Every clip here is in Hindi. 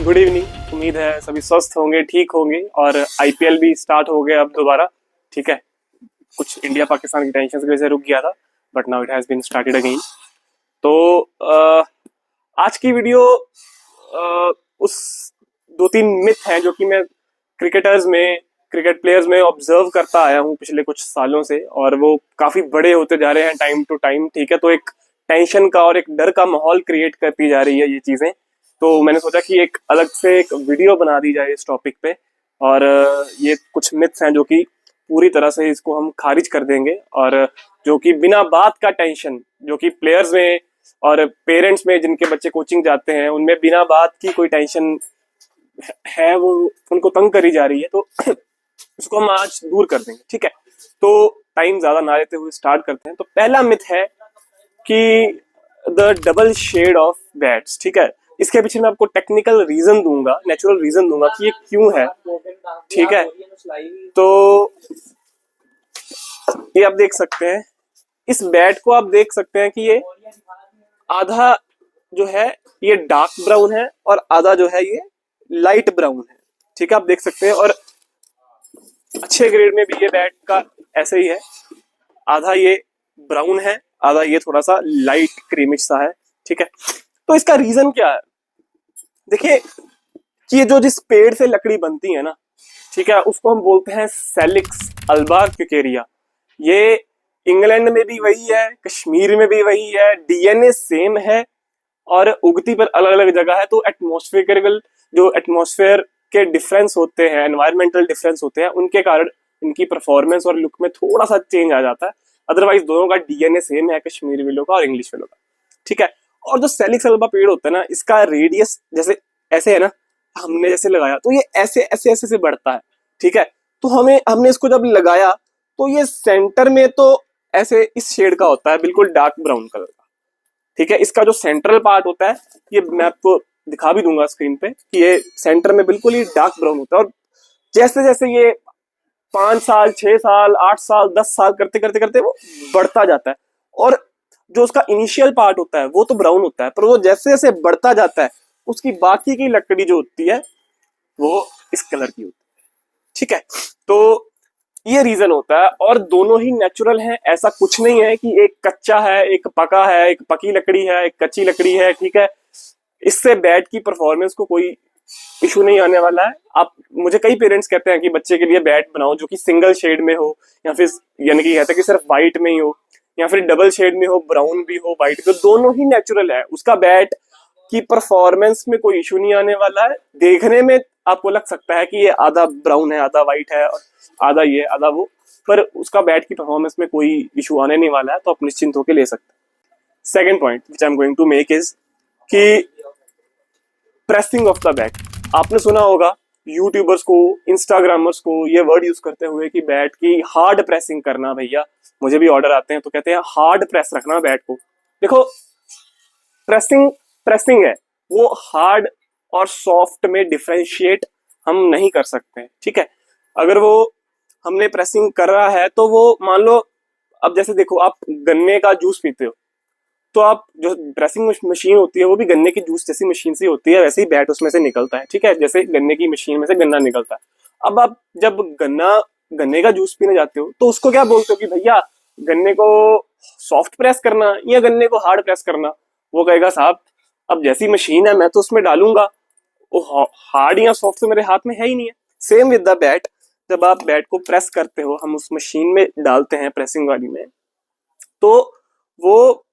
Good evening. उम्मीद है सभी स्वस्थ होंगे, ठीक होंगे। और आईपीएल भी स्टार्ट हो गया अब दोबारा। ठीक है, कुछ इंडिया पाकिस्तान की टेंशन की वजह से रुक गया था, but now it has been started again. तो आज की वीडियो उस दो तीन मिथ हैं जो कि मैं क्रिकेटर्स में, क्रिकेट प्लेयर्स में ऑब्जर्व करता आया हूँ पिछले कुछ सालों से, और वो काफी बड़े होते जा रहे हैं टाइम टू टाइम। ठीक है, तो एक टेंशन का और एक डर का माहौल क्रिएट करती जा रही है ये चीजें। तो मैंने सोचा कि एक अलग से एक वीडियो बना दी जाए इस टॉपिक पे, और ये कुछ मिथ्स हैं जो कि पूरी तरह से इसको हम खारिज कर देंगे, और जो कि बिना बात का टेंशन, जो कि प्लेयर्स में और पेरेंट्स में जिनके बच्चे कोचिंग जाते हैं उनमें बिना बात की कोई टेंशन है वो उनको तंग करी जा रही है, तो उसको हम आज दूर कर देंगे। ठीक है, तो टाइम ज्यादा ना लेते हुए स्टार्ट करते हैं। तो पहला मिथ है कि the double shade of bats. ठीक है, इसके पीछे मैं आपको टेक्निकल रीजन दूंगा, नेचुरल रीजन दूंगा कि ये क्यों है। ठीक है, तो ये आप देख सकते हैं, इस बैट को आप देख सकते हैं कि ये आधा जो है ये डार्क ब्राउन है और आधा जो है ये लाइट ब्राउन है। ठीक है, आप देख सकते हैं। और अच्छे ग्रेड में भी ये बैट का ऐसे ही है, आधा ये ब्राउन है, आधा ये थोड़ा सा लाइट क्रीमिश सा है। ठीक है, तो इसका रीजन क्या है? देखिए कि ये जो जिस पेड़ से लकड़ी बनती है ना, ठीक है, उसको हम बोलते हैं सेलिक्स अल्बा क्यूकेरिया। ये इंग्लैंड में भी वही है, कश्मीर में भी वही है, डीएनए सेम है, और उगती पर अलग अलग जगह है। तो एटमॉस्फेरिकल जो एटमॉस्फेयर के डिफरेंस होते हैं, एनवायरमेंटल डिफरेंस होते हैं, उनके कारण इनकी परफॉर्मेंस और लुक में थोड़ा सा चेंज आ जाता है। अदरवाइज दोनों का डीएनए सेम है, कश्मीरी विलो का और इंग्लिश विलो का। ठीक है, और जो सेलिक्स अल्बा पेड़ होता है ना, इसका रेडियस जैसे ऐसे है ना, हमने जैसे लगाया तो ये ऐसे ऐसे ऐसे से बढ़ता है। ठीक है, तो हमने इसको जब लगाया तो ये सेंटर में तो ऐसे इस शेड का होता है, बिल्कुल डार्क ब्राउन कलर का। ठीक है, इसका जो सेंट्रल पार्ट होता है, ये मैं आपको दिखा भी दूंगा स्क्रीन पे कि ये सेंटर में बिल्कुल ही डार्क ब्राउन होता है। और जैसे जैसे ये 5 साल, 6 साल, 8 साल, 10 साल करते करते करते वो बढ़ता जाता है। और जो उसका इनिशियल पार्ट होता है वो तो ब्राउन होता है, पर वो जैसे जैसे बढ़ता जाता है उसकी बाकी की लकड़ी जो होती है वो इस कलर की होती है। ठीक है, तो ये रीजन होता है, और दोनों ही नेचुरल हैं। ऐसा कुछ नहीं है कि एक कच्चा है, एक पका है, एक पकी लकड़ी है, एक कच्ची लकड़ी है। ठीक है, इससे बैट की परफॉर्मेंस को कोई इशू नहीं आने वाला है। आप, मुझे कई पेरेंट्स कहते हैं कि बच्चे के लिए बैट बनाओ जो कि सिंगल शेड में हो, या फिर यानी कि कहते हैं कि सिर्फ व्हाइट में ही हो, या फिर डबल शेड में हो, ब्राउन भी हो, व्हाइट भी हो, दोनों ही नेचुरल है। उसका बैट की परफॉर्मेंस में कोई इशू नहीं आने वाला है। देखने में आपको लग सकता है कि ये आधा ब्राउन है, आधा व्हाइट है, आधा ये आधा वो, पर उसका बैट की परफॉर्मेंस में कोई इशू आने नहीं वाला है, तो आप निश्चिंत होकर ले सकते हैं। Second point which I am going to make is कि प्रेसिंग ऑफ द बैट। आपने सुना होगा यूट्यूबर्स को, इंस्टाग्रामर्स को ये वर्ड यूज करते हुए कि बैट की हार्ड प्रेसिंग करना। भैया मुझे भी ऑर्डर आते हैं तो कहते हैं हार्ड प्रेस रखना बैट को। देखो, प्रेसिंग प्रेसिंग है, वो हार्ड और सॉफ्ट में डिफरेंशिएट हम नहीं कर सकते। ठीक है, अगर वो हमने प्रेसिंग कर रहा है तो वो मान लो, अब जैसे देखो आप गन्ने का जूस पीते हो, तो आप जो ड्रेसिंग मशीन होती है वो भी गन्ने की जूस जैसी मशीन से होती है, वैसे ही बैट उसमें से निकलता है। ठीक है, जैसे गन्ने की मशीन में से गन्ना निकलता है। अब आप जब गन्ने का जूस पीने जाते हो तो उसको क्या बोलते हो कि भैया गन्ने को सॉफ्ट प्रेस करना या गन्ने को हार्ड प्रेस करना? वो कहेगा साहब अब जैसी मशीन है मैं तो उसमें डालूंगा, वो हार्ड या सॉफ्ट तो मेरे हाथ में है ही नहीं है। सेम विद द बैट, जब आप बैट को प्रेस करते हो, हम उस मशीन में डालते हैं प्रेसिंग वाली में, तो वो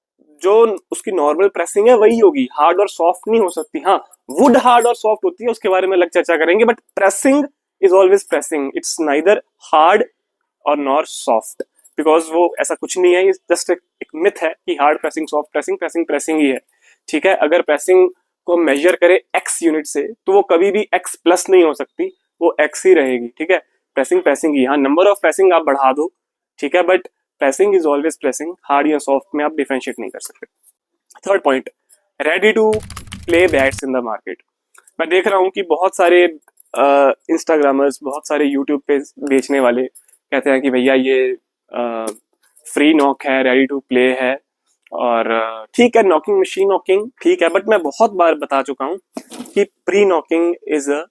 जो उसकी नॉर्मल प्रेसिंग है वही होगी, हार्ड और सॉफ्ट नहीं हो सकती। हाँ, वुड हार्ड और सॉफ्ट होती है, उसके बारे में अलग चर्चा करेंगे, but pressing is always pressing, it's neither hard और नॉर सॉफ्ट, बिकॉज वो ऐसा कुछ नहीं है। जस्ट एक मिथ है कि hard pressing, soft pressing, pressing pressing ही है। ठीक है, अगर प्रेसिंग को मेजर करे एक्स यूनिट से तो वो कभी भी एक्स प्लस नहीं हो सकती, वो एक्स ही रहेगी। ठीक है, प्रेसिंग प्रेसिंग ही। हाँ, नंबर ऑफ प्रेसिंग आप बढ़ा दो, ठीक है, but pressing is always pressing, hard या सॉफ्ट में आप डिफरेंशिएट नहीं कर सकते। Third point, ready to play bats in the market. मैं देख रहा हूँ कि बहुत सारे इंस्टाग्रामर्स, बहुत सारे यूट्यूब पे बेचने वाले कहते हैं कि भैया ये फ्री नॉक है, रेडी टू प्ले है, और ठीक है, नॉकिंग, मशीन नॉकिंग ठीक है, बट मैं बहुत बार बता चुका हूं कि pre knocking is a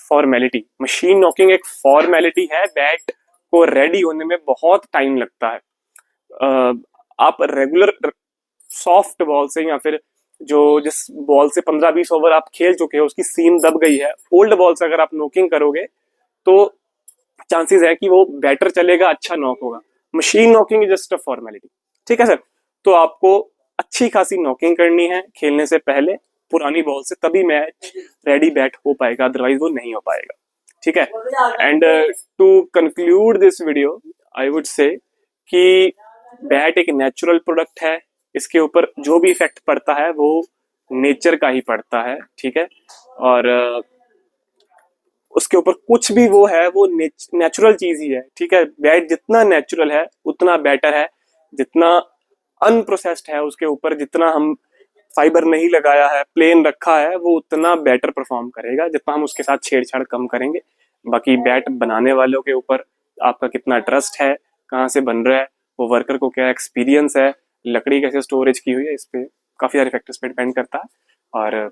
formality. Machine knocking एक फॉर्मेलिटी है, बैट को रेडी होने में बहुत टाइम लगता है। आप रेगुलर सॉफ्ट बॉल से या फिर जो जिस बॉल से 15-20 ओवर आप खेल चुके हो, उसकी सीम दब गई है, ओल्ड बॉल से अगर आप नॉकिंग करोगे तो चांसेस है कि वो बेटर चलेगा, अच्छा नॉक होगा। Machine knocking is just a formality. ठीक है सर, तो आपको अच्छी खासी नॉकिंग करनी है खेलने से पहले पुरानी बॉल से, तभी मैच रेडी बैट हो पाएगा, अदरवाइज वो नहीं हो पाएगा। ठीक है, and to conclude this video I would say कि बैट एक नेचुरल प्रोडक्ट है, इसके ऊपर जो भी इफेक्ट पड़ता है वो नेचर का ही पड़ता है। ठीक है, और उसके ऊपर कुछ भी वो है, वो नेचुरल चीज ही है। ठीक है, बैट जितना नेचुरल है उतना बेटर है, जितना अनप्रोसेस्ड है उसके ऊपर, जितना हम फाइबर नहीं लगाया है, प्लेन रखा है, वो उतना बेटर परफॉर्म करेगा जितना हम उसके साथ छेड़छाड़ कम करेंगे। बाकी बैट बनाने वालों के ऊपर आपका कितना ट्रस्ट है, कहाँ से बन रहा है, वो वर्कर को क्या एक्सपीरियंस है, लकड़ी कैसे स्टोरेज की हुई है, इस पे काफी सारे फैक्टर्स पे डिपेंड करता है। और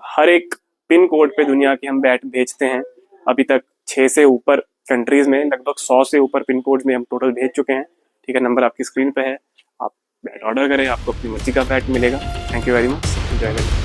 हर एक पिन कोड पे दुनिया की हम बैट बेचते हैं। अभी तक 6 से ऊपर कंट्रीज में, लगभग 100 से ऊपर पिन कोड में हम टोटल भेज चुके हैं। ठीक है, नंबर आपकी स्क्रीन पे है, आप बैट ऑर्डर करें, आपको अपनी मर्जी का बैट मिलेगा। थैंक यू वेरी मच, जय हिंद।